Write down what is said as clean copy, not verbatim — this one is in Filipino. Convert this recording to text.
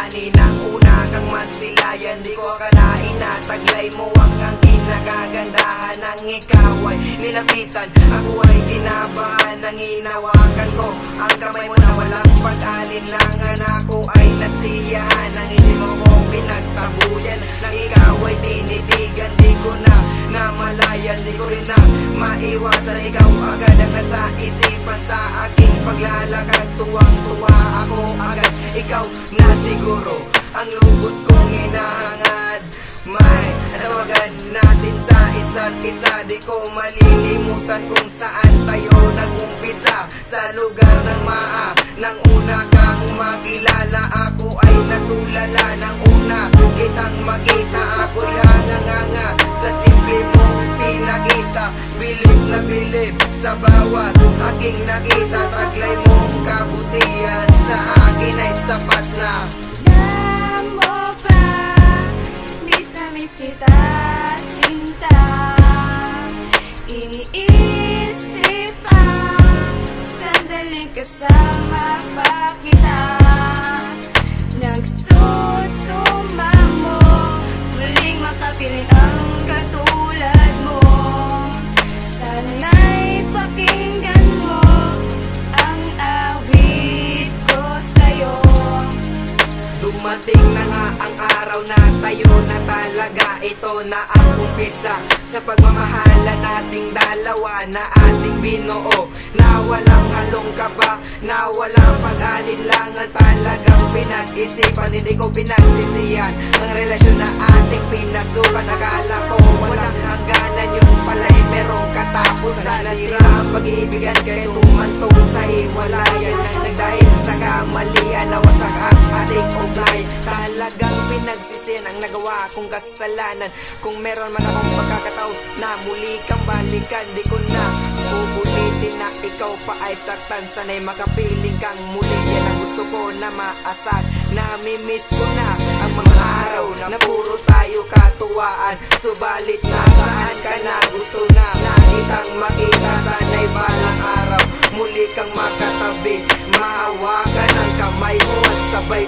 Kaninang una kang masilayan, di ko akalain na taglay mo ang kinakagandahan. Nang ikaw ay nilapitan, ako ay kinabahan. Nang hinawakan ko ang kamay mo na walang pag-alinlangan, ako ay nasiyahan. Nang hindi mo ko pinagtabuyan, nang ikaw ay tinitigan, di ko na namalayan, di ko rin na maiwasan. Ikaw agad ang nasa isipan sa aking paglalakad. Tuwang-tuwa ako agad, ikaw na siguro ang lubos kong hinahangad. May tawagan natin sa isa't isa, di ko malilimutan kung saan tayo nag-umpisa. Sa lugar ng nang una kang makilala, ako ay natulala. Nang una kitang makita, ako'y hanganganga sa simple mong pinakita. Bilib na bilib sa bawat aking nakita. Taglay mong kabutihan sa akin ay sapat na. Alam mo ba, miss na miss kita, sinta. Iniisip ang sandaling kasama pa kita. Nagsusuma mo, muling makapiling ang katulad mo. Sana'y pakinggan mo ang awit ko sa'yo. Dumating na nga ang araw na tayo na talaga. Ito na ang umpisa sa pagmamahala nating dalawa na ating binuo, na walang halong kaba, na walang pag-alinlangan. Talagang pinag-isipan, hindi ko pinagsisiyan ang relasyon na ating pinasukan. Akala ko walang hangganan, yun pala'y merong katapusan. Nasira ang pag-ibigan, kaya tumantong sa hiwalayan. Nagdahil sa kamalian, nawasak ang ating ugnay. Talagang pinagsisiyan ang nagawa kong kasalanan. Kung meron man akong pagkakataon na muli kang balikan, di ko na uulitin na ikaw pa ay saktan. Sana'y makapiling kang muli, yan ang gusto ko na maasahan. Namimiss ko na ang mga araw na puro tayo katuwaan. Subalit nasaan ka na, gusto na kitang makita. Sana'y balang araw muli kang makatabi, mahawakan ang kamay mo at sabay